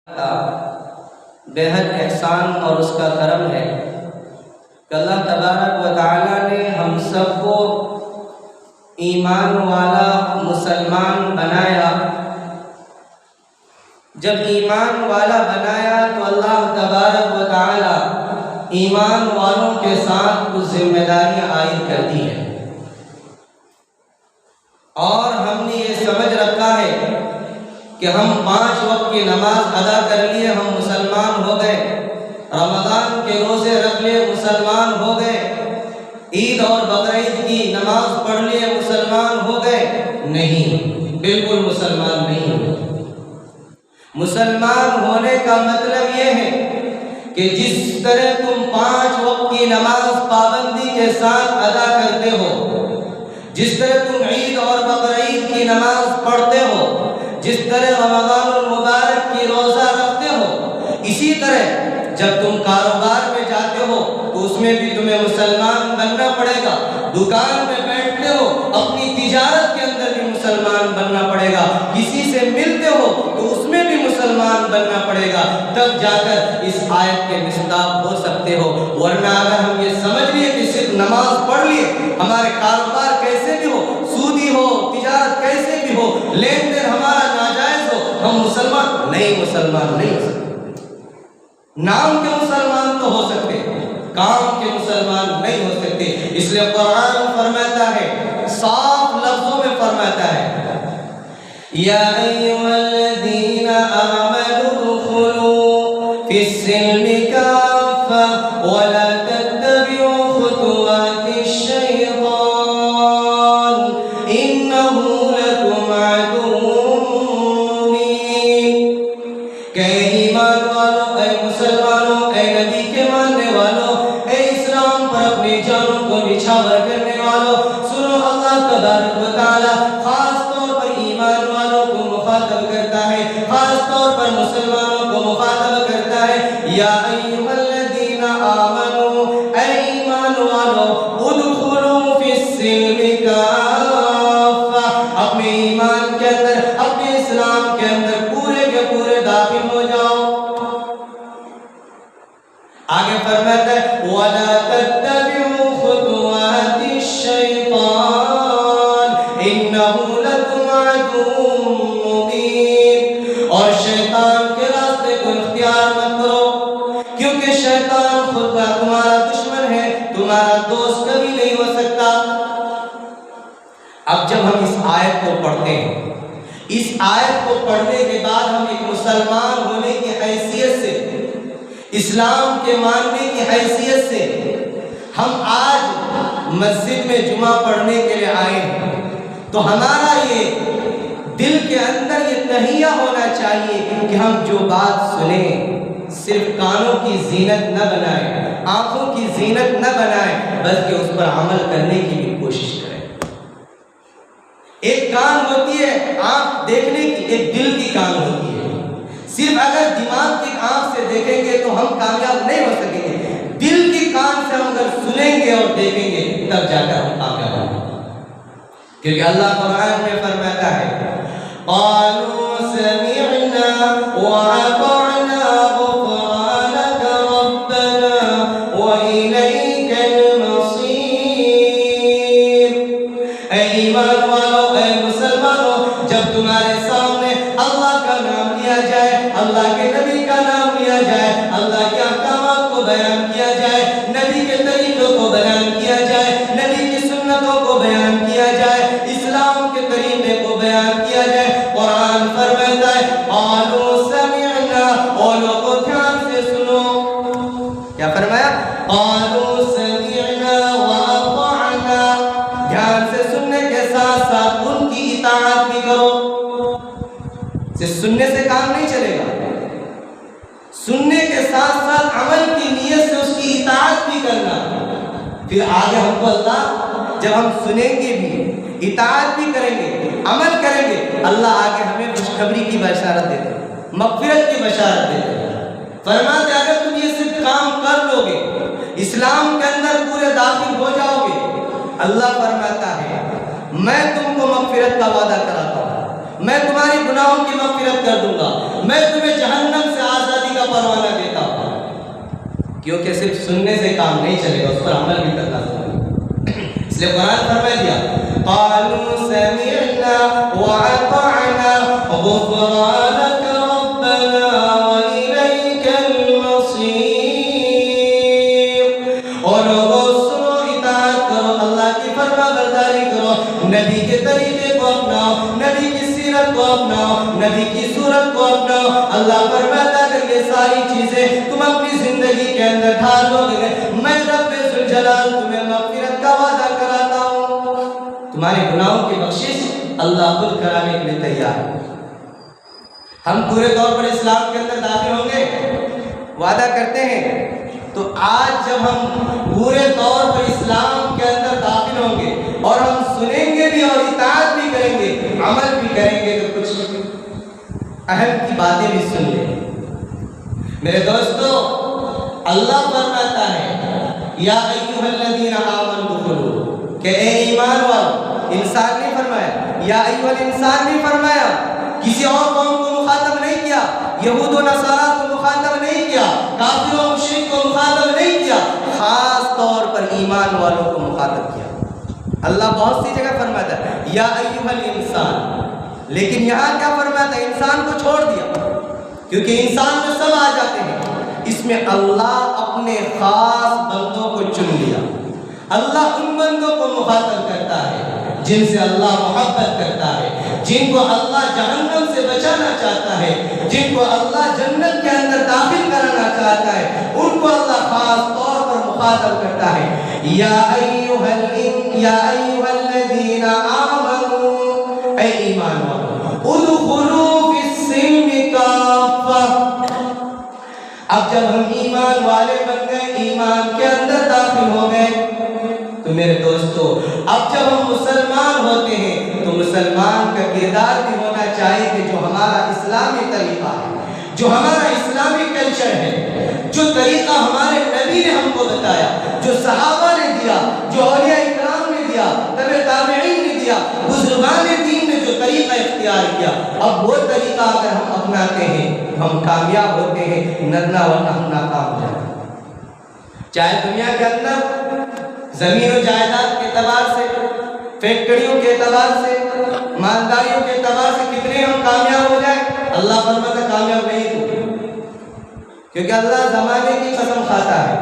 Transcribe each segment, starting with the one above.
بے حد احسان اور اس کا کرم ہے کہ اللہ تبارک و تعالیٰ نے ہم سب کو ایمان والا مسلمان بنایا۔ جب ایمان والا بنایا تو اللہ تبارک و تعالیٰ ایمان والوں کے ساتھ کچھ ذمہ داریاں عائد کر دی ہیں، اور ہم نے یہ سمجھ رکھا ہے کہ ہم 5 وقت کی نماز ادا کر لیے ہم مسلمان ہو گئے، رمضان کے روزے رکھ لیے مسلمان ہو گئے، عید اور بقرعید کی نماز پڑھ لیے مسلمان ہو گئے۔ نہیں، بالکل مسلمان نہیں ہوئے۔ مسلمان ہونے کا مطلب یہ ہے کہ جس طرح تم 5 وقت کی نماز پابندی کے ساتھ ادا کرتے ہو، جس طرح تم عید اور بقرعید کی نماز پڑھتے ہو، جس طرح رمضان المبارک کی روزہ رکھتے ہو، اسی طرح جب تم کاروبار میں جاتے ہو تو اس میں بھی تمہیں مسلمان بننا پڑے گا۔ دکان میں بیٹھتے ہو، اپنی تجارت کے اندر بھی مسلمان بننا پڑے گا۔ کسی سے ملتے ہو تو اس میں بھی مسلمان بننا پڑے گا، تب جا کر اس آیت کے مصداق ہو سکتے ہو۔ ورنہ اگر ہم یہ سمجھ لیے کہ صرف نماز پڑھ لیے، ہمارے کاروبار کیسے بھی ہو، سودی ہو، تجارت کیسے بھی ہو، لین دین ہمارا ناجائز ہو، ہم مسلمان نہیں ہو سکتے۔ نام کے مسلمان تو ہو سکتے، کام کے مسلمان نہیں ہو سکتے۔ اس لیے قرآن فرماتا ہے، صاف لفظوں میں فرماتا ہے، یا ایھا الذین آمنوا ادخلوا فی السلم کافۃ ولا تتبعوا خطوات الشیطان انہ لکم عدو مبین۔ کہ ایمان والوں، اے مسلمانوں، اے نبی کے ماننے والوں، اے اسلام پر اپنی جانوں کو نچھاور کرنے والوں، سنو، اللہ تبارک و تعالیٰ خاص طور پر ایمان والوں کو مخاطب کرتا ہے، خاص طور پر مسلمانوں کو مخاطب کرتا ہے۔ یا ایھا الذین آمنوا، اے ایمان والوں، ادخلوا فی السلم کافۃ، اپنے ایمان کے اندر، اپنے اسلام کے اندر پورے کے پورے داخل ہو جاؤ۔ آگے فرماتا ہے، وَلَا تَتَّبِعُوا خُطُوَاتِ الشَّيْطَانِ إِنَّهُ لَكُمْ عَدُوٌّ مُّبِينٌ، اور شیطان کے راستے کو اختیار مت کرو، کیونکہ شیطان خود تمہارا دشمن ہے، تمہارا دوست کبھی نہیں ہو سکتا۔ اب جب ہم اس آیت کو پڑھتے ہیں، اس آیت کو پڑھنے کے بعد ہم ایک مسلمان ہونے کی حیثیت سے، اسلام کے ماننے کی حیثیت سے ہم آج مسجد میں جمعہ پڑھنے کے لیے آئے ہیں، تو ہمارا یہ دل کے اندر یہ تہیہ ہونا چاہیے کہ ہم جو بات سنیں صرف کانوں کی زینت نہ بنائیں، آنکھوں کی زینت نہ بنائیں، بلکہ اس پر عمل کرنے کی بھی کوشش کریں۔ ایک کان ہوتی ہے آنکھ دیکھنے کی، ایک دل کی کان ہوتی ہے۔ صرف اگر دماغ کی آنکھ سے دیکھیں گے تو ہم کامیاب نہیں ہو سکیں گے، دل کی کان سے ہم اگر سنیں گے اور دیکھیں گے تب جا کر ہم کامیاب ہوں گے۔ کیونکہ اللہ قرآن میں فرماتا ہے، قالوا سمعنا وأطعنا غفرانك ربنا وإليك المصير۔ اے ایمان والو، اے مسلمانوں، جب تمہارے سامنے اللہ کا نام لیا جائے، اللہ کے نبی کا نام لیا جائے، اللہ کے احکامات کو بیان کیا جائے، نبی کے طریقوں کو بیان کیا جائے، نبی کی سنتوں کو بیان کیا جائے، اسلام کے طریقے کو بیان کیا جائے، قرآن فرماتا ہے، قالوا سمعنا، اور لوگوں دھیان سے سنو، کیا فرمایا؟ قالوا سمعنا وأطعنا، دھیان سے سننے کے ساتھ ساتھ ان کی اطاعت بھی کرو۔ صرف سننے سے کام نہیں چلے گا، سننے کے ساتھ ساتھ عمل کی نیت سے اس کی اطاعت بھی کرنا۔ پھر آگے ہم کو اللہ، جب ہم سنیں گے بھی، اطاعت بھی کریں گے، عمل کریں گے، اللہ آگے ہمیں خوشخبری کی بشارت دیتے ہیں، مغفرت کی بشارت دیتے ہیں۔ فرماتے اگر تم یہ صرف کام کر لو گے، اسلام کے اندر پورے داخل ہو جاؤ گے، اللہ فرماتا ہے میں تم کو مغفرت کا وعدہ کراتا ہوں، میں تمہاری گناہوں کی مغفرت کر دوں گا، میں تمہیں جہنم سے کیونکہ صرف سننے سے کام نہیں چلے گا، اس پر عمل بھی کرنا ضروری۔ اس لیے قرآن فرما دیا قالوا سمعنا واطعنا غفرانك ربنا وإليك المصير۔ اور لوگوں سنو، اطاعت کرو، اللہ کی فرما برداری کرو، نبی کے طریقے کو اپناؤ، نبی کی سیرت کو اپناؤ، نبی کی صورت کو اپناؤ۔ اللہ فرماتا ہے کہ یہ ساری چیزیں تم اپنی زندگی کے اندر ڈھالو گے، میں رب ذوالجلال تمہیں مغفرت کا وعدہ کراتا ہوں، تمہارے گناہوں کی بخشش اللہ خود کرانے کے لیے تیار ہے۔ ہم پورے طور پر اسلام کے اندر داخل ہوں گے، وعدہ کرتے ہیں، تو آج جب ہم پورے طور پر اسلام کے اندر داخل ہوں گے اور ہم سنیں گے بھی اور اطاعت بھی کریں گے، عمل بھی کریں گے، تو کچھ اہم کی باتیں بھی سن لیں۔ میرے دوستو، اللہ فرماتا ہے یا ایھا الذین آمنوا ادخلوا، کہ اے ایمان والو، انسان نہیں فرمایا، یا ایھا الانسان نہیں فرمایا، کسی اور قوم کو مخاطب نہیں کیا، یہود و نصارہ کو مخاطب نہیں کیا، کافر و مشرک کو مخاطب نہیں کیا، خاص طور پر ایمان والوں کو مخاطب کیا۔ اللہ بہت سی جگہ فرماتا ہے یا ایھا الانسان، لیکن یہاں کیا فرماتا ہے؟ انسان کو چھوڑ دیا، کیونکہ انسان میں سب آ جاتے ہیں، اس میں اللہ اپنے خاص بندوں کو چن لیا۔ اللہ ان بندوں کو مخاطب کرتا ہے جن سے اللہ محبت کرتا ہے، جن کو اللہ جہنم سے بچانا چاہتا ہے، جن کو اللہ جنت کے اندر داخل کرانا چاہتا ہے، ان کو اللہ خاص طور پر مخاطب کرتا ہے۔ یا ایھا الذین آمنوا، اے ایمان والو، ادخلوا فی السلم کافہ۔ اب جب ہم ایمان والے بن گئے، ایمان کے اندر داخل ہو گئے، تو میرے دوستو، اب جب ہم مسلمان ہوتے ہیں تو مسلمان کا کردار بھی ہونا چاہیے کہ جو ہمارا اسلامی طریقہ ہے، جو ہمارا اسلامی کلچر ہے، جو طریقہ ہمارے نبی نے ہم کو بتایا، جو صحابہ نے دیا، جو اولیاء اکرام نے دیا، تبع تابعین نے دیا، بزرگان دین نے جو طریقہ اختیار کیا، اب وہ طریقہ اگر ہم اپناتے ہیں ہم کامیاب ہوتے ہیں، ورنہ ہم ناکام ہو جاتے ہیں۔ چاہے دنیا کے اندر زمین و جائیداد کے اعتبار سے، فیکٹریوں کے اعتبار سے، مالداریوں کے اعتبار سے کتنے ہم کامیاب ہو جائیں، اللہ فرماتا ہے کامیاب نہیں تو، کیونکہ اللہ زمانے کی قسم کھاتا ہے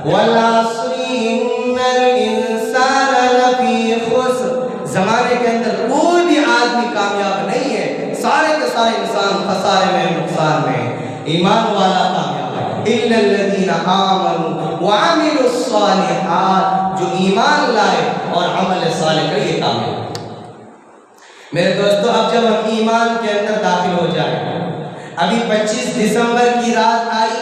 وَالْعَصْرِ إِنَّ الْإِنسَانَ لَفِي خُسْرٍ، زمانے کے اندر کوئی بھی آدمی کامیاب نہیں ہے، سارے کے سارے انسان خسارے میں، نقصان میں۔ ایمان والا کامیاب ہے، إِلَّا الَّذِينَ آمَنُوا وَعَمِلُوا الصَّالِحَاتِ، جو ایمان لائے اور عمل صالح کرے، یہ کامیاب۔ میرے دوستو، اب جب ہم ایمان کے اندر داخل ہو جائیں، ابھی 25 دسمبر کی رات آئی،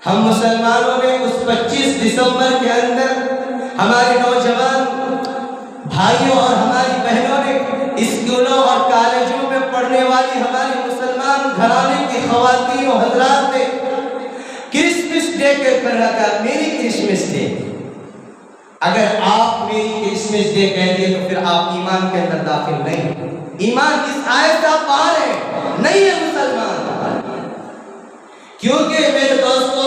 ہم مسلمانوں نے اس 25 دسمبر کے اندر ہمارے نوجوان بھائیوں اور ہماری بہنوں نے اسکولوں اور کالجوں میں پڑھنے والی ہماری مسلمان گھرانے کی خواتین و حضرات نے کرسمس ڈے کر رکھا، میری کرسمس ڈے۔ اگر آپ میری کرسمس ڈے کہہ دیے تو پھر آپ ایمان کے اندر داخل نہیں، ایمان اس آیت سے آپ باہر ہیں، نہیں ہے مسلمان۔ کیونکہ میرے دوستو،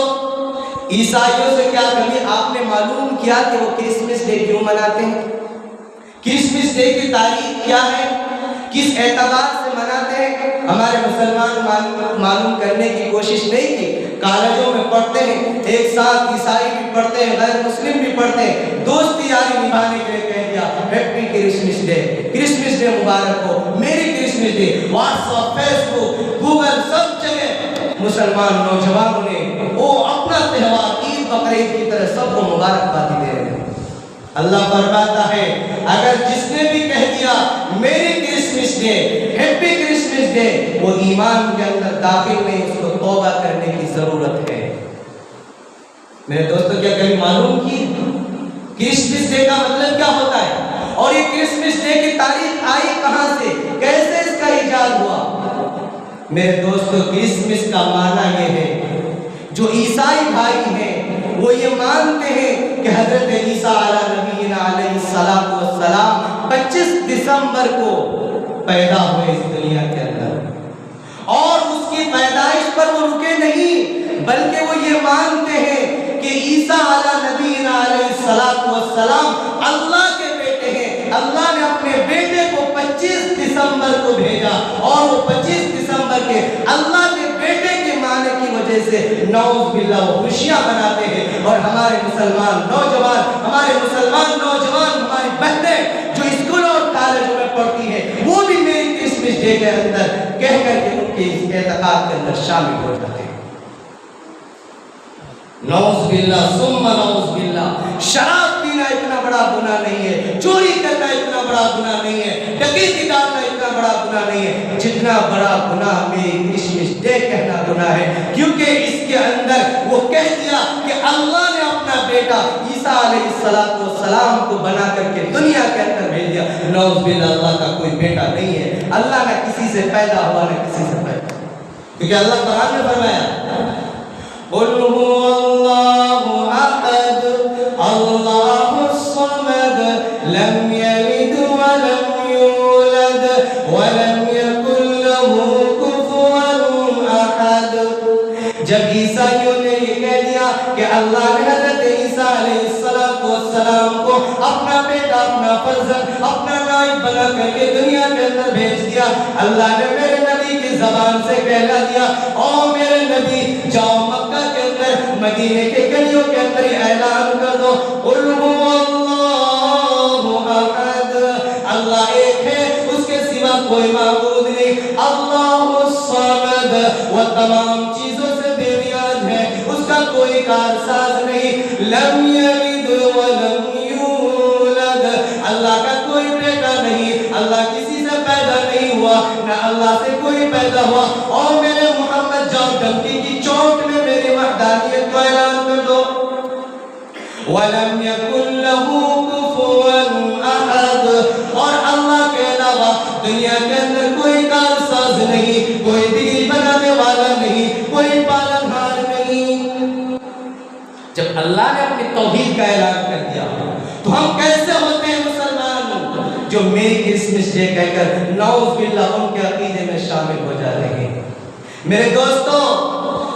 عیسائیوں سے کیا کبھی آپ نے معلوم کیا کہ وہ کرسمس ڈے کیوں مناتے ہیں؟ کرسمس ڈے کی تاریخ کیا ہے، کس اعتبار سے مناتے ہیں؟ ہمارے مسلمان معلوم کرنے کی کوشش نہیں کی۔ کالجوں میں پڑھتے ہیں، ایک ساتھ عیسائی بھی پڑھتے ہیں، غیر مسلم بھی پڑھتے ہیں، دوستی یاری نبھانے کے لیے کہہ دیا happy Christmas day, Christmas day مبارک ہو، merry Christmas day. WhatsApp, Facebook, Google, سب جگہ مسلمان نوجوانوں نے وہ اپنا تہوار عید بقرعید کی طرح سب کو مبارکباد دے رہے ہیں۔ اللہ فرماتا ہے اگر جس نے بھی کہہ دیا میری Christmas day, happy Christmas day, وہ ایمان کے اندر داخل نہیں، اس کو توبہ کرنے کی ضرورت ہے۔ میرے دوستو، کیا کبھی معلوم کی کرسمس ڈے کا مطلب کیا ہوتا ہے، اور یہ کرسمس ڈے کی تاریخ آئی کہاں سے، کیسے اس کا ایجاد ہوا؟ میرے دوستو، کرسمس کا معنی یہ ہے، جو عیسائی بھائی ہیں وہ یہ مانتے ہیں کہ حضرت عیسیٰ علیہ السلام 25 دسمبر کو پیدا ہوئے اس دنیا کے اندر، اور اس کی پیدائش پر وہ رکے نہیں، بلکہ وہ یہ مانتے ہیں کہ عیسیٰ علیہ نبینا علیہ السلام اللہ کے بیٹے ہیں، اللہ نے اپنے بیٹے کو 25 دسمبر کو بھیجا اور وہ 25 دسمبر کے اللہ کے بیٹے کے معنی کی وجہ سے نعوذ باللہ وہ خوشیاں مناتے ہیں۔ اور ہمارے مسلمان نوجوان، ہماری بہنیں جو اسکولوں اور کالجوں میں پڑھتی ہیں، وہ بھی میری کرسمس ڈے کے اندر کہہ کر کے ان کے اس اعتقاد کے اندر شامل ہو جاتے ہیں۔ نعوذ باللہ ثم نعوذ باللہ، شراب پینا اتنا بڑا گناہ نہیں ہے، چوری کرنا اتنا بڑا گناہ نہیں ہے، ڈکیتی ڈالنا اتنا بڑا گناہ نہیں ہے، جتنا بڑا گناہ میری کرسمس ڈے کہنا گناہ ہے، کیونکہ اس کے اندر وہ کہہ دیا کہ اللہ نے اپنا بیٹا عیسیٰ علیہ السلام کو بنا کر کے دنیا کے اندر بھیج دیا۔ نعوذ باللہ، اللہ کا کوئی بیٹا نہیں ہے، اللہ نہ کسی سے پیدا ہوا نہ کسی سے پیدا، کیونکہ اللہ قرآن میں فرمایا قل هو الله احد الله الصمد لم يلد ولم يولد ولم يكن له كفوا احد۔ جب عیسائیوں نے یہ کہہ دیا کہ اللہ نے حضرت عیسیٰ علیہ السلام کو اپنا بیٹا، اپنا فرزند، اپنا نائب بنا کر کے دنیا کے اندر بھیج دیا، اللہ نے میرے نبی کی زبان سے کہلا دیا، او میرے نبی جاؤ مکہ کے اندر، مدینے کے گلیوں کے اندر اعلان کر دو قل هو اللہ احد، اللہ ایک ہے، اس کے سوا کوئی معبود نہیں، اللہ الصمد، وہ تمام چیزوں سے بے نیاز ہے، اس کا کوئی کارساز نہیں، لم یلد ولم یولد، اللہ کا کوئی بیٹا نہیں، اللہ کسی سے پیدا نہیں ہوا، نہ اللہ سے کوئی پیدا ہوا۔ اور میرے محمد جاؤ ڈنکی کی چوٹ میں میری وحدانیت کو اعلان کر دو، وَلَمْ يَكُنْ لَهُ كُفُوًا أَحَدٌ، اور اللہ کے علاوہ دنیا کے اندر کوئی کارساز نہیں، کوئی بگڑی بنانے والا نہیں، کوئی پالنہار نہیں۔ جب اللہ نے اپنی توحید کا اعلان کر دیا تو ہم کیسے ہوتے ہیں مسلمان جو میری کرسمس ڈے کہہ کر نعوذ باللہ ان کے عقیدے میں شامل ہو جاتے ہیں۔ میرے دوستو،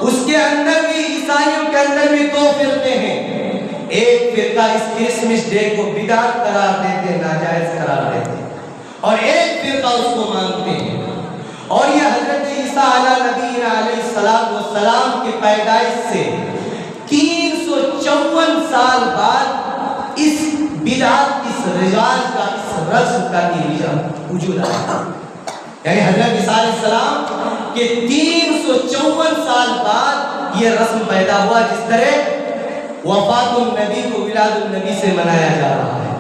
اس کے اندر بھی، عیسائیوں کے اندر بھی دو فرقے ہیں، ایک فرقہ اس کرسمس ڈے کو بدعت قرار دیتے، ناجائز قرار دیتے، اور ایک فرقہ اس کو مانتے ہیں، اور یہ حضرت عیسیٰ علیہ نبینا علیہ السلام کی پیدائش سے 354 سال بعد اس بدعت، اس رواج کا، اس رسم کا وجود آیا، یعنی حضرت عیسیٰ علیہ السلام کے 354 سال بعد یہ رسم پیدا ہوا، جس طرح وفات النبی کو ولاد النبی سے منایا جا رہا ہے۔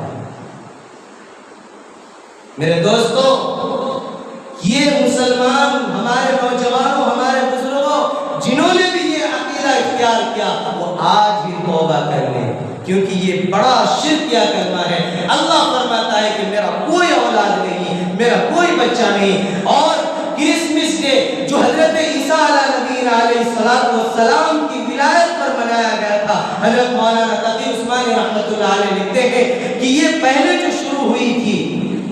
میرے دوستو، یہ مسلمان، ہمارے نوجوانوں، ہمارے بزرگوں جنہوں نے بھی یہ عقیدہ اختیار کیا، وہ آج ہی توبہ کر لیں، کیونکہ یہ بڑا شرک کیا کرنا ہے۔ اللہ فرماتا ہے کہ میرا کوئی اولاد نہیں، میرا کوئی بچہ نہیں، اور کرسمس ڈے جو حضرت عیسیٰ علیہ نبینا علیہ السلام کی ولادت پر منایا گیا تھا، حضرت مولانا تقی عثمانی رحمۃ اللہ علیہ لکھتے ہیں کہ یہ پہلے جو شروع ہوئی تھی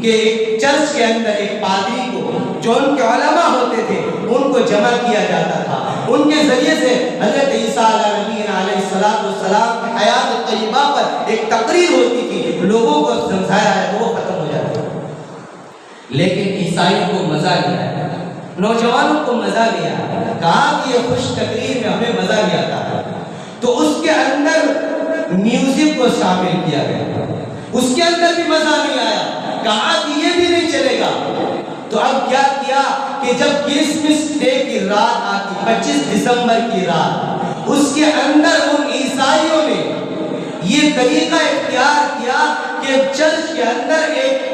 کہ ایک چرچ کے اندر ایک پادری کو، جو ان کے علماء ہوتے تھے، ان کو جمع کیا جاتا تھا، ان کے ذریعے سے حضرت عیسیٰ علیہ نبینا علیہ السلام کی حیات طیبہ پر ایک تقریر ہوتی تھی، لوگوں کو سمجھایا ہے تو وہ ختم ہو جاتا ہے۔ لیکن عیسائیوں کو مزہ لیا، نوجوانوں کو مزہ لیا، کہا کہ یہ خوش تقریر میں ہمیں مزہ نہیں آتا ہے، تو اس کے اندر میوزک کو شامل کیا گیا، اس کے اندر بھی مزہ نہیں آیا، کہا کہ یہ بھی نہیں چلے گا۔ تو اب کیا کیا کہ جب کرسمس ڈے کی رات آتی، 25 دسمبر کی رات، اس کے اندر ان عیسائیوں نے یہ طریقہ اختیار کیا کہ چرچ کے اندر ایک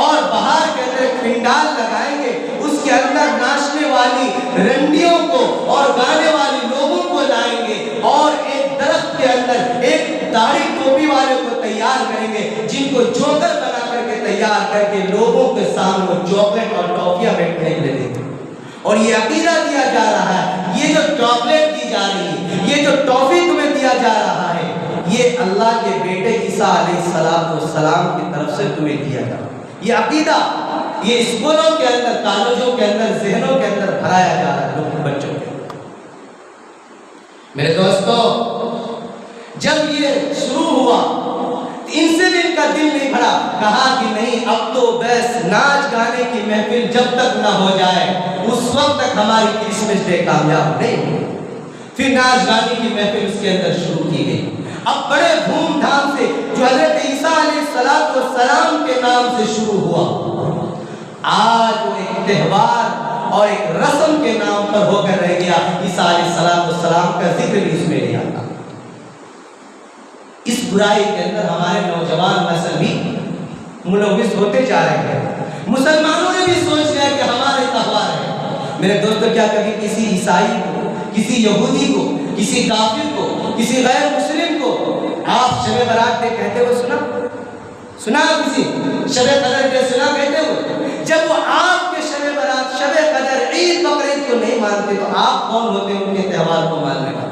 اور باہر کے اندر ایک پنڈال لگائیں گے، اس کے اندر ناچنے والی رنڈیوں کو اور گانے والی لوگوں کو لائیں گے، اور ایک درخت کے اندر ایک داڑھی ٹوپی والے کو تیار کریں گے، جن کو جوکر بنا کر کے تیار کر کے لوگوں کے سامنے وہ چاکلیٹ اور ٹافیاں بیٹھنے کے لیے دیں گے۔ اور یہ عقیدہ دیا جا رہا ہے، یہ جو چاکلیٹ دی جا رہی ہے، یہ جو ٹافی تمہیں دیا جا رہا ہے، یہ اللہ کے بیٹے عیسیٰ علیہ السلام کی طرف سے تمہیں دیا جا رہا ہے۔ یہ عقیدہ یہ اسکولوں کے اندر، کالجوں کے اندر، ذہنوں کے اندر بھرایا جا رہا ہے لوگوں، بچوں کے۔ میرے دوستو، کہا کہ نہیں، اب تو بس ناچ گانے کی محفل جب تک نہ ہو جائے اس وقت تک ہماری کرسمس ڈے کامیاب نہیں ہوئی۔ پھر ناچ گانے کی محفل اس کے اندر شروع کی گئی۔ اب بڑے دھوم دھام سے جو حضرت عیسیٰ علیہ السلام کے نام سے شروع ہوا، آج وہ ایک تہوار اور ایک رسم کے نام پر ہو کر رہ گیا۔ عیسیٰ علیہ السلام کا ذکر بھی اس میں نہیں آتا۔ اس برائی کے اندر ہمارے نوجوان نسل بھی ملوث ہوتے جا رہے ہیں۔ مسلمانوں نے بھی سوچ لیا کہ ہمارے تہوار ہے۔ میرے دوستو، کیا کبھی کسی عیسائی کو، کسی یہودی کو، کسی کافر کو، کسی غیر مسلم کو آپ شب برات ڈے کہتے ہوئے سنا کسی شب قدر ڈے سنا کہتے ہوئے؟ جب وہ آپ کے شب برات، شب قدر، عید بقرعید کو نہیں مانتے تو آپ کون ہوتے ان کے تہوار کو ماننے والے؟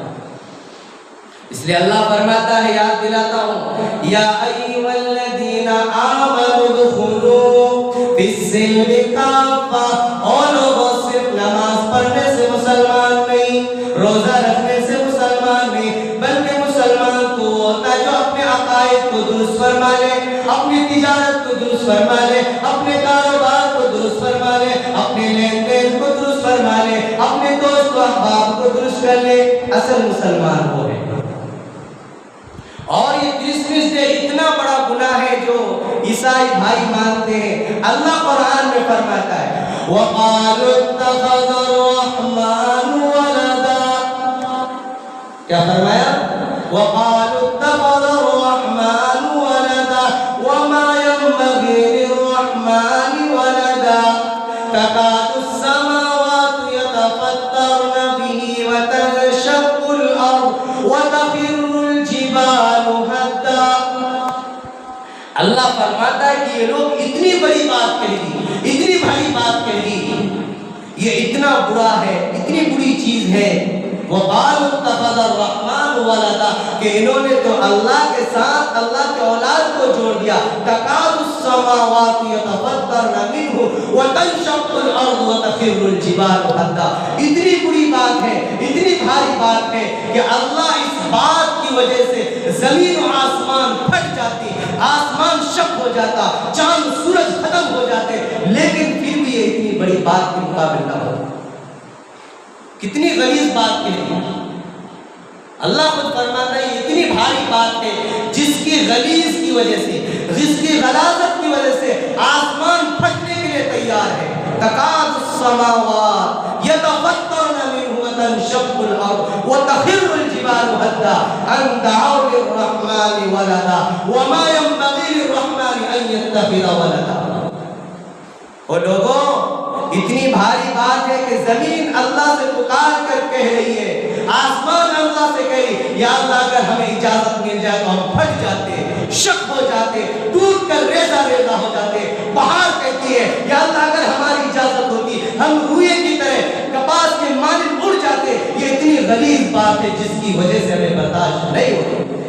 اس لیے اللہ فرماتا ہے، یاد دلاتا ہوں، یا ایھا الذین آمنوا ادخلوا فی السلم کافہ۔ اور لوگوں، صرف نماز پڑھنے سے مسلمان نہیں، روزہ رکھنے سے مسلمان نہیں، بلکہ مسلمان تو ہوتا ہے جو اپنے عقائد کو درست فرما لے، اپنی تجارت کو درست فرما لے، اپنے کاروبار کو درست فرما لے، اپنے لین دین کو درست فرما لے، اپنے دوست و احباب کو درست کر لے، اصل مسلمان وہ ہے۔ اور یہ کرسمس ڈے اتنا بڑا گناہ ہے جو عیسائی بھائی مانتے ہیں۔ اللہ قرآن میں فرماتا ہے، وَقَالُوا اتَّخَذَ الرَّحْمَنُ وَلَدًا۔ کیا فرمایا؟ وَقَالُوا اتَّخَذَ الرَّحْمَنُ وَلَدًا وَمَا يَنبَغِي لِلرَّحْمَنِ وَلَدًا تَكَادُ السَّمَاوَاتُ يَتَفَطَّرْنَ بِهِ وَتَنشَقُّ الْأَرْضُ وَتَخِرُّ الْجِبَالُ هَدًّا۔ اللہ فرماتا ہے کہ یہ لوگ اتنی بڑی بات کہہ دی، اتنی بڑی بات کہہ دی، یہ اتنا برا ہے، اتنی بری چیز ہے۔ وَقَالُوا اتَّخَذَ الرَّحْمَنُ وَلَدًا، کہ انہوں نے تو اللہ کے ساتھ اللہ کے اولاد کو جوڑ دیا۔ تَكَادُ السَّمَاوَاتُ يَتَفَطَّرْنَ مِنْهُ وَتَنشَقُّ الْأَرْضُ وَتَخِرُّ الْجِبَالُ هَدًّا۔ اتنی بری بات ہے، اتنی بھاری بات ہے کہ اللہ اس بات کی وجہ سے زمین و آسمان پھٹ جاتی، آسمان شق ہو جاتا، چاند سورج ختم ہو جاتے، لیکن پھر بھی یہ اتنی بڑی بات کے مقابل نہ ہوتا۔ کتنی غلیظ بات کہی۔ اللہ خود فرماتا ہے یہ اتنی بھاری بات ہے جس کی غلیظ کی وجہ سے، جس کی غلاظت کی وجہ سے آسمان پھٹنے کے لیے تیار ہے۔ تکاد السماوات یتفطرن منہ وتنشق الارض وتخر الجبال هدا ان دعوا للرحمن ولدا وما ينبغي للرحمن ان يتخذ ولدا۔ اور لوگوں، اتنی بھاری بات ہے کہ زمین اللہ سے پکار کر کہہ رہی ہے، آسمان اللہ سے کہہ رہی، یا اللہ اگر ہمیں اجازت مل جائے تو ہم پھٹ جاتے، شق ہو جاتے، ٹوٹ کر ریزہ ریزہ ہو جاتے۔ پہاڑ کہتی ہے، یا اللہ اگر ہماری اجازت ہوتی ہم روئے کی طرح کپاس کے مانند اڑ جاتے۔ یہ اتنی غلیظ بات ہے جس کی وجہ سے ہمیں برداشت نہیں ہوتی۔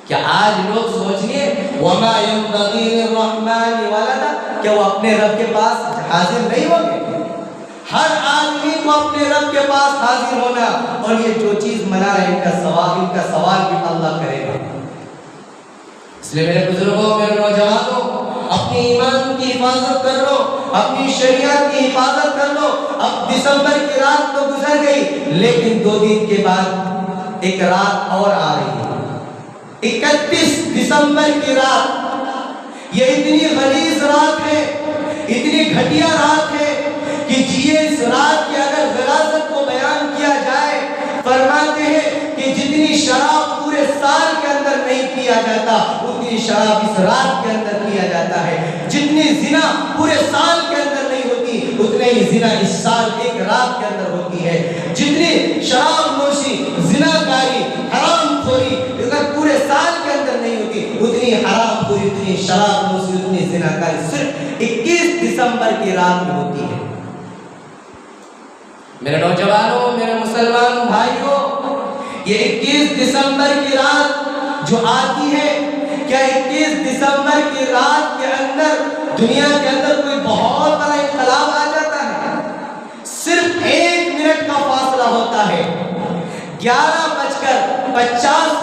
کیا آج لوگ سوچئے وما ينبغي للرحمن ولدا، کہ وہ اپنے رب کے پاس حاضر نہیں ہوں گے؟ ہر آدمی کو اپنے رب کے پاس حاضر ہونا، اور یہ جو چیز منا ہے ان کا سوال بھی اللہ کرے گا۔ اس لیے میرے بزرگوں، میرے نوجوانوں، اپنی ایمان کی حفاظت کر لو، اپنی شریعت کی حفاظت کر لو۔ اب دسمبر کی رات تو گزر گئی، لیکن 2 دن کے بعد ایک رات اور آ رہی ہے، 31 دسمبر کی رات۔ یہ اتنی غلیظ رات ہے، اتنی گھٹیا رات ہے کہ اس رات کی اگر غلاظت کو بیان کیا جائے، فرماتے ہیں کہ جتنی شراب پورے سال کے اندر نہیں پیا جاتا اتنی شراب اس رات کے اندر پیا جاتا ہے، جتنی زنا پورے سال کے اندر نہیں ہوتی اتنے ہی زنا اس سال ایک رات کے اندر ہوتی ہے، جتنی شراب نوشی، زناکاری، حرام خوری اگر پورے سال کے اندر نہیں ہوتی اتنی حرام خوری، اتنی شراب نوشی، اتنی زناکاری صرف 21 دسمبر کی رات میں ہوتی ہے۔ میرے نوجوانوں، میرے مسلمان بھائیوں، یہ 21 دسمبر کی رات جو آتی ہے، کیا 21 دسمبر کی رات کے اندر دنیا کے اندر کوئی بہت بڑا انقلاب آ جاتا ہے؟ صرف 1 منٹ کا فاصلہ ہوتا ہے، 11:25 50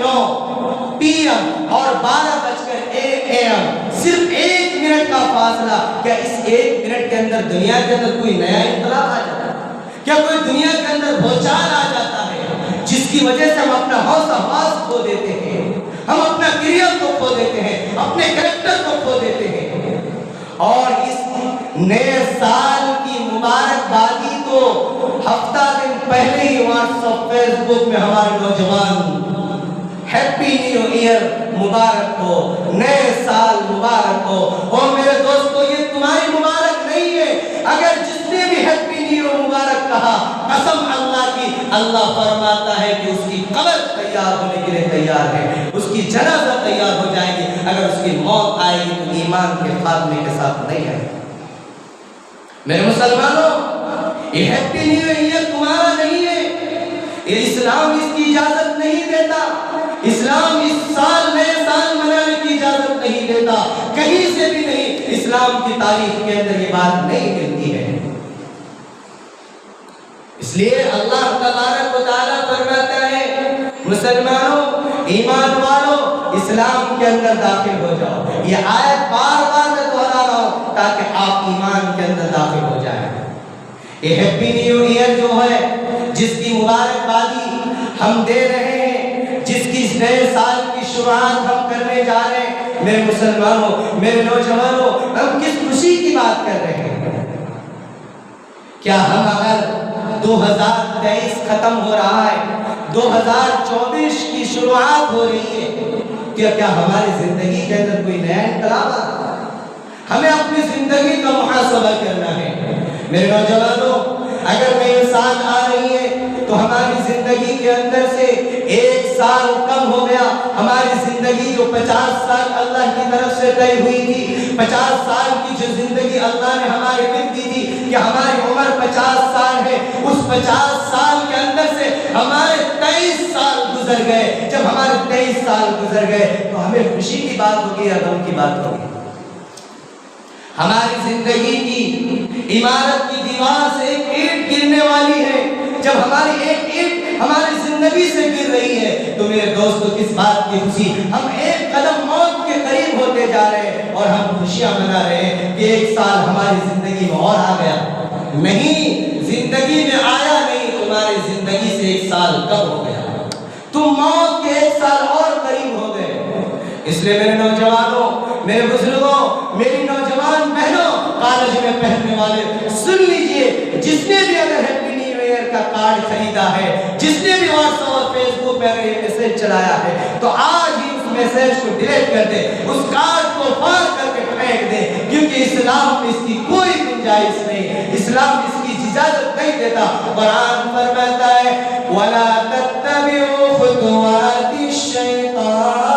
9 PM اور 12 AM صرف 1 منٹ کا فاصلہ. کیا اس 1 منٹ کے اندر دنیا کے اندر کوئی نیا انقلاب آ جاتا ہے؟ کیا کوئی دنیا کے اندر بھوچال آ جاتا ہے جس کی وجہ سے ہم اپنا حوص حواس کھو دیتے ہیں، ہم اپنا کیریئر کو کھو دیتے ہیں، اپنے کریکٹر کو کھو دیتے ہیں؟ اور اس نئے سال کی مبارکبادی کو ہفتہ دن پہلے ہی واٹس ایپ فیس بک میں ہمارے نوجوان ہیپی نیو ایئر مبارک ہو، نئے سال مبارک ہو. اور میرے دوستو یہ تمہاری مبارک نہیں ہے. اگر جس نے بھی ہیپی نیو ایئر مبارک کہا، قسم اللہ کی، اللہ فرماتا ہے کہ اس کی قبر تیار ہونے کے لیے تیار ہے، اس کی جنازہ تیار ہو جائے گی. اگر اس کی موت آئے گی تو ایمان کے خاتمے کے ساتھ نہیں آئے گی. میرے مسلمانوں، یہ ہیپی نیو ایئر تمہارا نہیں ہے، یہ اسلام اس کی اجازت نہیں دیتا. اسلام اس سال نئے سال منانے کی اجازت نہیں دیتا، کہیں سے بھی نہیں. اسلام کی تاریخ کے اندر یہ بات نہیں ملتی ہے. اس لیے اللہ تبارک و تعالیٰ فرماتا ہے مسلمانوں، ایمان والوں، اسلام کے اندر داخل ہو جاؤ. یہ آیت بار بار میں دہرا رہا ہوں تاکہ آپ ایمان کے اندر داخل ہو جائیں. یہ ہیپی نیو ایئر جو ہے، جس کی مبارکبادی ہم دے رہے ہیں، جس کی نئے سال کی شروعات ہم کرنے جا رہے ہیں، میرے مسلمانوں، میرے نوجوانوں، ہم کس خوشی کی بات کر رہے ہیں؟ کیا ہم اگر 2023 ختم ہو رہا ہے، 2024 کی شروعات ہو رہی ہے، کیا ہماری زندگی کے اندر کوئی نیا انقلاب آ رہا ہے؟ ہمیں اپنی زندگی کا محاسبہ کرنا ہے. میرے نوجوانوں، اگر نئے سال آ رہی ہے تو ہماری زندگی کے اندر سے 1 سال کم ہو گیا. ہماری زندگی جو 50 سال اللہ کی طرف سے طے ہوئی تھی، 50 سال کی جو زندگی اللہ نے ہمارے لکھ دی تھی کہ ہماری عمر 50 سال ہے، اس 50 سال کے اندر سے ہمارے 23 سال گزر گئے. جب ہمارے 23 سال گزر گئے تو ہمیں خوشی کی بات ہوگی یا غم کی بات ہوگی؟ ہماری زندگی کی عمارت کی دیوار سے ایک اینٹ گرنے والی ہے. جب ہماری ایک اینٹ ہماری زندگی سے گر رہی ہے تو میرے دوستو کس بات کی خوشی؟ ہم ایک قدم موت کے قریب ہوتے جا رہے ہیں اور ہم خوشیاں منا رہے ہیں کہ 1 سال ہماری زندگی میں اور آ گیا. نہیں، زندگی میں آیا نہیں، تمہاری زندگی سے 1 سال کم ہو گیا. تم موت کے 1 سال اور قریب ہو گئے. اس لیے میرے نوجوانوں، میرے بزرگوں، میری نوجوان بہنوں، کالج میں پڑھنے والے، سن لیجئے، جس نے بھی اگر ہیپی نیو ایئر کا کارڈ خریدا ہے، جس نے بھی واٹس ایپ اور فیس بک پہ اگر یہ میسج چلایا ہے، تو آج ہی اس میسج کو ڈیلیٹ کر دے، اس کارڈ کو فار کر کے پھینک دے، کیونکہ اسلام میں اس کی کوئی گنجائش نہیں. اسلام اس کی اجازت نہیں دیتا. قرآن فرماتا ہے وَلَا تَتَّبِعُوا خُطُوَاتِ الشَّيْطَانِ.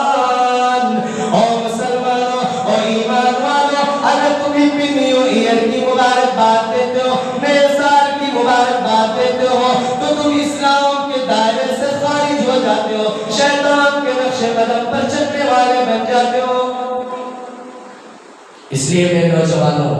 ہیپی نیو ایئر کی مبارکباد دیتے ہو، نئے سال کی مبارکباد دیتے ہو، تو تم اسلام کے دائرے سے خارج ہو جاتے ہو، شیطان کے نقش قدم پر چلنے والے بن جاتے ہو. اس لیے میرے نوجوانوں،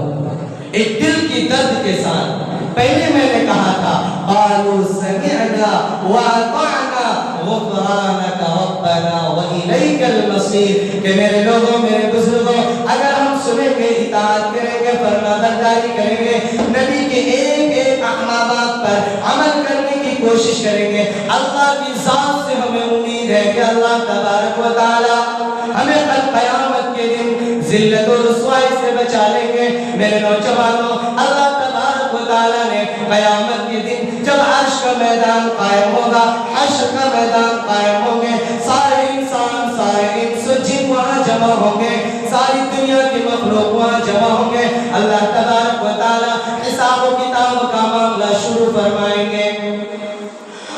ایک دل کی درد کے ساتھ پہلے میں نے کہا تھا قالوا سمعنا واطعنا غفرانك ربنا والیک المصیر، کہ میرے لوگوں، میرے بزرگوں، اگر ہم سنیں گے، اطاعت کریں گے، فرمانبرداری کریں گے، نبی کے ایک ایک احکامات پر عمل کرنے کی کوشش کریں گے، اللہ کی ذات سے ہمیں امید ہے کہ اللہ تبارک و تعالی ہمیں کل قیامت کے دن ذلت و رسوائی سے بچا لیں گے. میرے نوجوانوں، اللہ تبارک و تعالی نے قیامت کے دن جب عرش کا میدان قائم ہوگا، حشر کا میدان قائم ہوں گے، سارے انسان، سارے انس و جن وہاں جمع ہوں گے، ساری دنیا کی مخلوق وہاں جمع ہوں گے. اللہ تبارک و تعالی حساب و کتاب کا معاملہ شروع فرمائیں گے.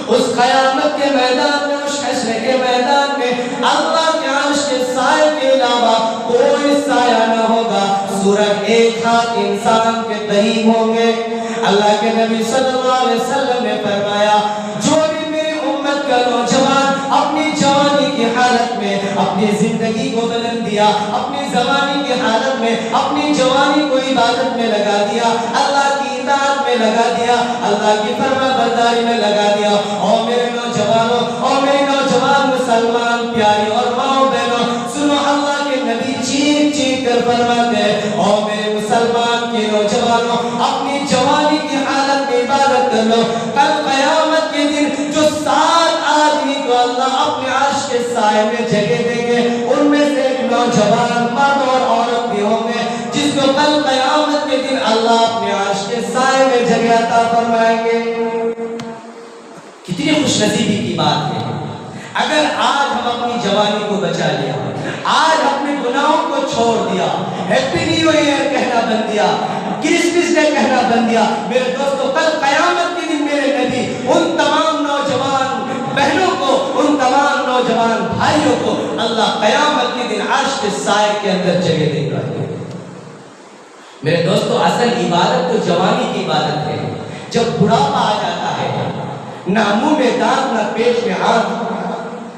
اس قیامت کے میدان میں، اس حشر کے میدان میں اللہ کے عرش کے سائے کے علاوہ کوئی سایہ نہ ہوگا. سورج ایک ہاتھ انسان کے قریب ہوں گے. اللہ کے نبی صلی اللہ علیہ وسلم نے فرمایا جو بھی میری امت کا نوجوان اپنی جوانی کی حالت میں اپنی زندگی کو بدل دیا، اپنی جوانی کی حالت میں اپنی جوانی کو عبادت میں لگا دیا، اللہ کی اطاعت میں لگا دیا، اللہ کی فرما برداری میں لگا دیا، اور میرے نوجوانوں اور میری نوجوان کل قیامت کے دن جو 7 آدمی کو اللہ اپنے عرش کے سائے میں جگہ دیں گے، ان میں سے ایک نوجوان مرد اور عورت بھی ہوں گے جس کو کل قیامت کے دن اللہ اپنے عرش کے سائے میں جگہ عطا فرمائیں گے۔ کتنی خوش نصیبی کی بات ہے اگر آج ہم اپنی جوانی کو بچا لیا، آج اپنے گناہوں کو چھوڑ دیا، ہیپی نیو ایئر کہنا بند دیا، کرسمس ڈے کہنا بند دیا۔ میرے دوستو، کل قیامت کے دن میرے نبی ان تمام نوجوان بہنوں کو، ان تمام نوجوان بھائیوں کو اللہ قیامت کے دن عرش کے سائے کے اندر جگہ دے گا۔ میرے دوستو، اصل عبادت تو جوانی کی عبادت ہے۔ جب بڑھاپا آ جاتا ہے، نہ منہ میں دانت، نہ پیٹ میں آنت،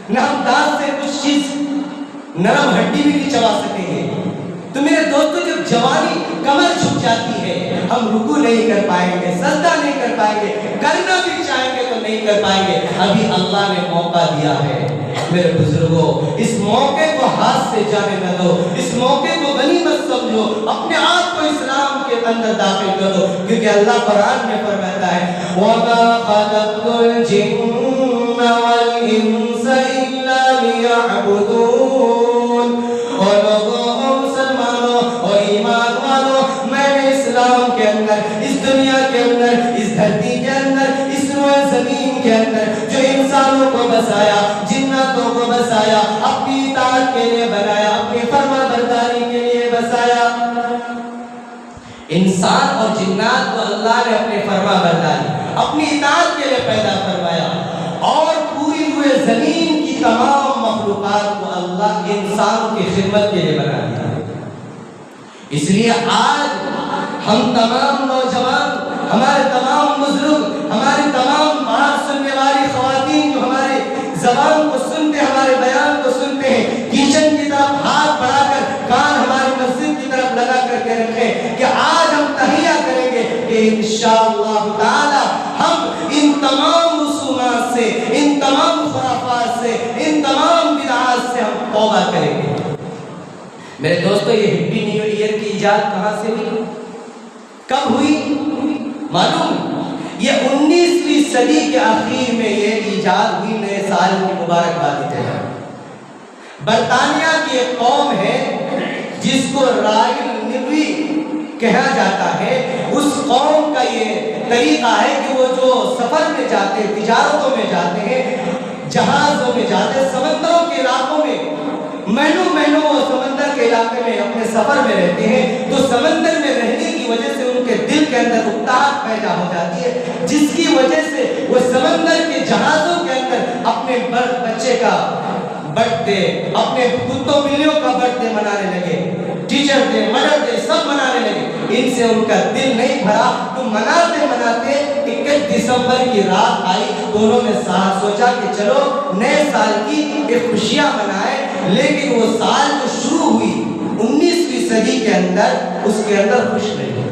نہ ہم دانت سے کچھ چیز نرم ہڈی بھی نہیں چبا سکیں گے، تو میرے دوستو جب جوانی کمر جھک جاتی ہے، ہم رکوع نہیں کر پائیں گے، سجدہ نہیں کر پائیں گے، کرنا بھی چاہیں گے تو نہیں کر پائیں گے۔ ابھی اللہ نے موقع دیا ہے میرے بزرگوں، اس موقع کو ہاتھ سے جانے نہ دو، اس موقع کو غنیمت سمجھو، اپنے آپ کو اسلام کے اندر داخل کر دو، کیونکہ اللہ قرآن میں فرماتا ہے وَمَا خَلَقْتُ الْجِنَّ وَالْإِنسَ إِلَّا لِيَعْبُدُونَ۔ اور لوگوں، مسلمانوں اور ایمان والوں، میں نے اسلام کے اندر، اس دنیا کے اندر، اس دھرتی کے اندر، اس روئے زمین کے اندر جو انسانوں کو بسایا، جناتوں کو بسایا، اپنی اطاعت کے لیے بنایا، اپنی فرما برداری کے لیے بسایا۔ انسان اور جنات کو اللہ نے اپنے فرما برداری، اپنی اطاعت کے لیے پیدا فرمایا، اور پوری ہوئے زمین کی تمام مخلوقات کو اللہ انسان کی خدمت کے لیے بنا دیا۔ اس لیے آج ہم تمام نوجوان، ہمارے تمام بزرگ، ہماری تمام بات سننے والی خواتین جو ہمارے زبان کو سنتے، ہمارے بیان کو سنتے ہیں، کچن کی طرف ہاتھ بڑھا کر، کان ہماری مسجد کی طرف لگا کر کے رکھیں کہ آج ہم تحیہ کریں گے کہ انشاءاللہ تعالی ہم ان تمام رسومات سے، ان تمام خرافات سے، ان تمام بدعات سے ہم توبہ کریں گے۔ میرے دوستو، یہ ہیپی نیو ایئر کی ایجاد کہاں سے ہوئی، کب ہوئی معلوم؟ یہ 19ویں صدی کے آخر میں یہ ایجاد ہوئی، نئے سال کی مبارکباد ہے۔ برطانیہ کی ایک قوم ہے جس کو رائل نیوی کہا جاتا ہے، اس قوم کا یہ طریقہ ہے کہ وہ جو سفر میں جاتے ہیں، تجارتوں میں جاتے ہیں، جہازوں میں جاتے ہیں، سمندروں کے علاقوں میں مہینوں وہ سمندر کے علاقے میں اپنے سفر میں رہتے ہیں، تو سمندر میں رہنے کی وجہ سے ان کے دل کے اندر اکتاہٹ پیدا ہو جاتی ہے، جس کی وجہ سے وہ سمندر کے جہازوں کے اندر اپنے بچے کا برتھ ڈے، اپنے کتوں بلیوں کا برتھ ڈے منانے لگے، ٹیچر ڈے، مدر ڈے سب منانے لگے۔ ان سے ان کا دل نہیں بھرا، تو مناتے 21 دسمبر کی رات آئی، تو انہوں نے سوچا کہ چلو نئے سال کی ایک خوشیاں منائیں، لیکن وہ سال جو شروع ہوئی 19ویں صدی کے اندر، اس کے اندر خوش نہیں ہوئی۔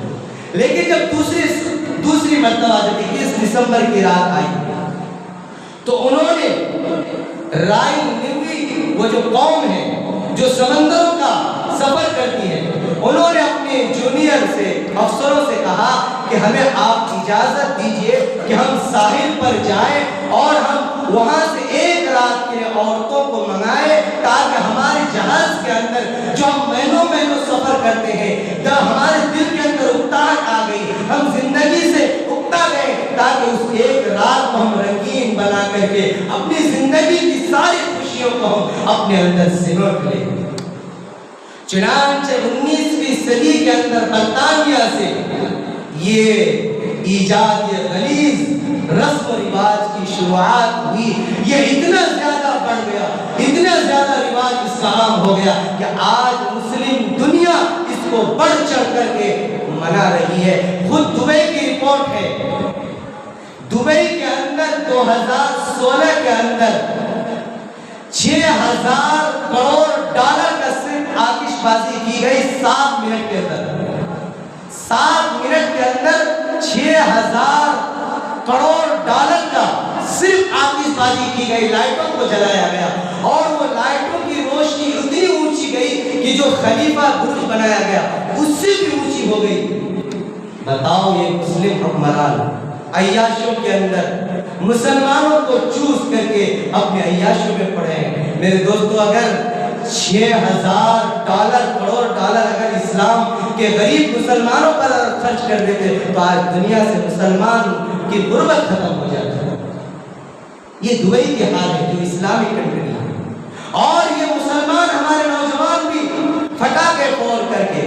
لیکن جب دوسری مرتبہ جب 21 دسمبر کی رات آئی، تو انہوں نے رائل نیوی، وہ جو قوم ہے جو سمندروں کا سفر کرتی ہے، انہوں نے اپنے جونیئر سے، افسروں سے کہا کہ ہمیں آپ اجازت دیجئے کہ ہم ساحل پر جائیں اور ہم وہاں سے ایک رات کے لیے عورتوں کو منگائیں، تاکہ ہمارے جہاز کے اندر جو ہم مہینوں سفر کرتے ہیں، جب ہمارے دل کے اندر اکتاہٹ آ گئی، ہم زندگی سے اکتا گئے، تاکہ اس ایک رات کو ہم رنگین بنا کر کے اپنی زندگی کی ساری خوشیوں کو ہم اپنے اندر سمیٹ لیں۔ چنانچہ 19ویں صدی کے اندر برطانیہ سے یہ ایجاد، یہ غلیظ رسم و رواج کی شروعات ہوئی۔ یہ اتنا زیادہ بڑھ گیا، اتنا زیادہ رواج اس کا عام ہو گیا کہ آج مسلم دنیا اس کو بڑھ چڑھ کر کے منا رہی ہے۔ خود دبئی کی رپورٹ ہے، دبئی کے اندر 2016 کے اندر 6000 کروڑ ڈالر کا صرف آتش بازی کی گئی 7 منٹ کے اندر۔ 7 منٹ کے اندر 6000 کروڑ ڈالر کا صرف آتش بازی کی گئی، لائٹوں کو جلایا گیا، اور وہ لائٹوں کی روشنی اتنی اونچی گئی کہ جو خلیفہ برج بنایا گیا اس سے بھی اونچی ہو گئی۔ بتاؤ، یہ مسلم حکمران عیاشوں کے اندر مسلمانوں کو چوز کر کے اپنے عیاشوں میں پڑھیں۔ میرے دوستو، اگر $6,000 کروڑ اگر اسلام کے غریب مسلمانوں پر خرچ کر دیتے تو آج دنیا سے مسلمان کی غربت ختم ہو جاتی۔ یہ دبئی کے حال ہے جو اسلامی کنٹری ہے، اور یہ مسلمان ہمارے نوجوان بھی پٹاخے پھوڑ کر کے،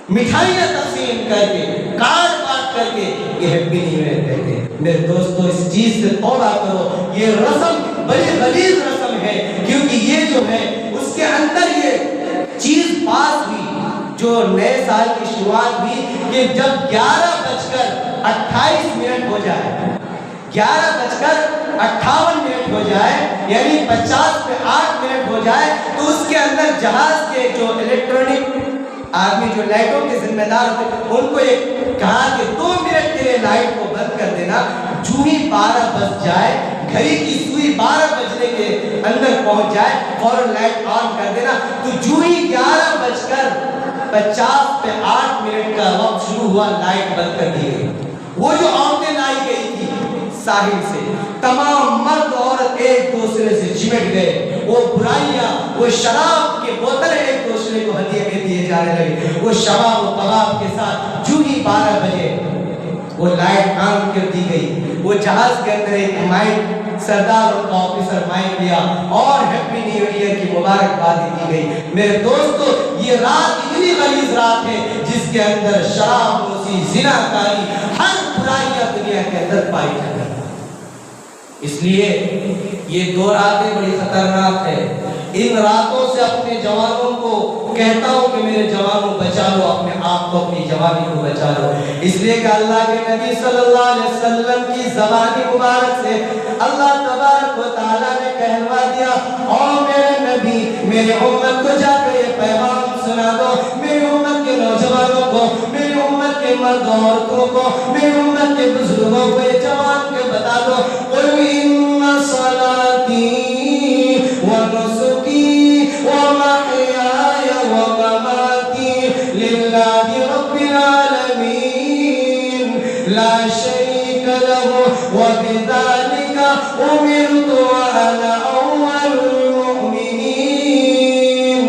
مٹھائیاں تقسیم کر کے، کارڈ بانٹ کر کے یہ ہیپی نیو ایئر کہتے ہیں۔ میرے دوستو، اس چیز سے توبہ کرو۔ یہ رسم بڑی غلیظ رسم ہے، کیونکہ یہ جو ہے اس کے اندر یہ چیز پاس ہوئی، جو نئے سال کی شروعات ہوئی کہ جب 11:28 ہو جائے، 11:58 ہو جائے، یعنی 50 پہ 8 ہو جائے، تو اس کے اندر جہاز کے جو الیکٹرونک آدمی جو لائٹوں کے ذمہ دار ہوتے ان کو یہ کہا کہ 2 منٹ کے لیے لائٹ کو بند کر دینا۔ جو ہی 12 بج جائے، گھڑی کی سوئی 12 بجنے کے اندر پہنچ جائے، فوراً لائٹ آن کر دینا۔ تو جو ہی 11:50 پہ 8 کا وقت شروع ہوا، لائٹ بند کر دی گئی۔ وہ جو عورتیں لائی گئی تھی ساحل سے، تمام مرد عورت ایک دوسرے سے چمٹ گئے۔ وہ برائیاں، وہ شراب کے بوتلیں ایک دوسرے کو ہدیے میں دیے جانے لگے۔ وہ شراب و کباب کے ساتھ جو ہی 12 بجے وہ لائٹ آن کر دی گئی، وہ جہاز کے اندر ایک مائک سردار کا آفیسر مائک لیا اور ہیپی نیو ایئر کی مبارکبادی دی گئی۔ میرے دوستو، یہ رات اتنی غلیظ رات ہے جس کے اندر شراب نوشی، زنا کاری، ہر برائیاں دنیا کے اندر پائی جاتی ہے۔ اس لیے یہ 2 راتیں بڑی خطرناک ہے۔ ان راتوں سے اپنے جوانوں کو کہتا ہوں کہ میرے جوانوں بچا لو اپنے آپ کو، اپنی جوانی کو بچا لو، اس لیے کہ اللہ کے نبی صلی اللہ علیہ وسلم کی زبانی مبارک سے اللہ تبارک و تعالیٰ نے کہلوا دیا، اور میرے نبی میرے امت کو جا کر یہ پیغام سنا دو، میری امت کے نوجوانوں کو، میری امت کے مرد عورتوں کو، میری امت کے بزرگوں کو، یہ جوان کے بتا دو، قُلْ إِنَّ صَلَاتِي وَنُسُكِي وَمَحْيَايَ وَمَمَاتِي لِلَّهِ رَبِّ الْعَالَمِينَ لَا شَرِيكَ لَهُ وَبِذَلِكَ أُمِرْتُ وَأَنَا أَوَّلُ الْمُؤْمِنِينَ۔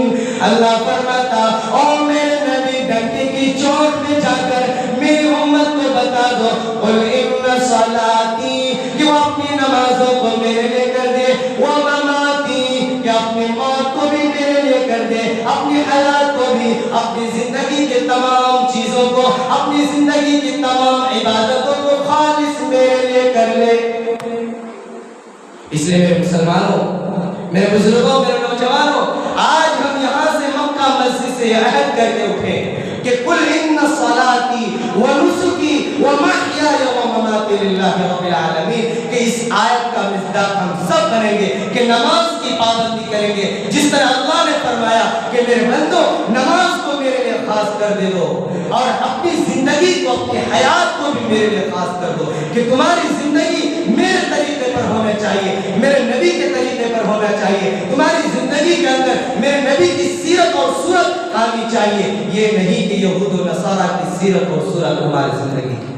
اللہ فرماتا، اور میرے نبی ڈنڈے کی چوٹ میں جا کر میری امت کو بتا دو، قُلْ إِنَّ صَلَاتِي، کہ وہ اپنی نمازوں کو میرے لے کر دے، وَمَمَاتِي، کہ اپنی موت کو بھی میرے لے کر دے، اپنی حیات کو بھی، اپنی زندگی کے تمام چیزوں کو، اپنی زندگی کی تمام عبادتوں کو خالص میرے لے کر لے۔ اس لیے میرے مسلمانوں، میرے بزرگوں، میرے نوجوانوں، آج ہم یہاں سے مکہ مسجد سے عہد کر کے اٹھے کہ قُلْ إِنَّ صَلَاتِي وَنُسُكِي وَمَحْيَايَ وَمَمَاتِي لِلَّهِ رَبِّ الْعَالَمِينَ، کہ اس آیت کا مصداق ہم سب بنیں گے کہ نماز کی پابندی کریں گے، جس طرح اللہ نے فرمایا کہ میرے بندو نماز کو میرے لیے خاص کر دے دو، اور اپنی زندگی کو، اپنی حیات کو بھی میرے لیے خاص کر دو، کہ تمہاری زندگی میرے طریقے پر ہونا چاہیے، میرے نبی کے طریقے پر ہونا چاہیے، تمہاری زندگی کے اندر میرے نبی کی سیرت اور صورت آنی چاہیے، یہ نہیں کہ یہود و نصارہ کی سیرت اور صورت ہماری زندگی کی۔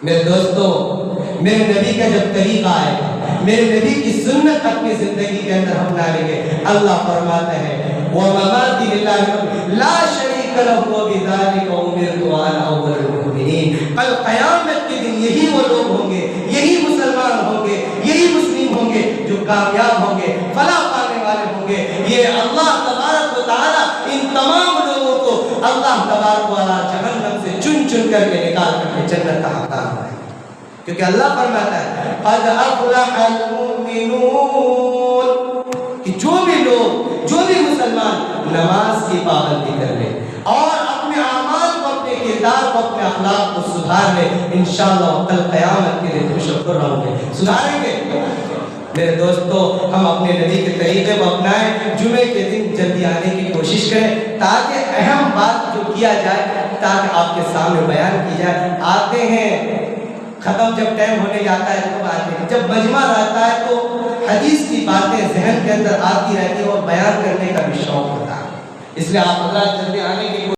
میرے دوستو، میرے نبی کا جب طریقہ آئے گا، میرے نبی کی سنت اپنی زندگی کے اندر ہم ڈالیں گے، اللہ فرماتا ہے وَمَمَاتِي لِلَّهِ لَا شَرِيكَ لَهُ وَبِذَلِكَ أُمِرْتُ وَأَنَا أَوَّلُ الْمُؤْمِنِينَ۔ کل قیامت کے دن یہی وہ لوگ ہوں گے، یہی مسلمان ہوں گے، یہی مسلم ہوں گے جو کامیاب ہوں گے، فلاح پانے والے ہوں گے۔ یہ اللہ تبارک و تعالیٰ ان تمام لوگوں کو اللہ تبارک و تعالیٰ جہنم سے چن چن کر کے نکال کر کے جنت کا حقدار ہے، کیونکہ اللہ فرماتا ہے قَدْ أَفْلَحَ الْمُؤْمِنُونَ، کہ جو بھی لوگ، جو بھی مسلمان نماز کی پابندی کر لے اور اپنے اعمال کو، اپنے کردار کو، اپنے اخلاق کو سدھار لے، انشاءاللہ کل قیامت کے دن خوش و خرم ہوں گے۔ سدھاریں گے میرے دوستو، ہم اپنے نبی کے طریقے کو اپنائیں، جمعے کے دن جلدی آنے کی کوشش کریں تاکہ اہم بات جو کیا جائے تاکہ آپ کے سامنے بیان کی جائے۔ آتے ہیں، ختم جب ٹائم ہونے جاتا ہے تو آتے ہیں، جب مجمع رہتا ہے تو حدیث کی باتیں ذہن کے اندر آتی رہتی ہیں اور بیان کرنے کا بھی شوق ہوتا ہے، اس لیے آپ حضرات جلدی آنے کی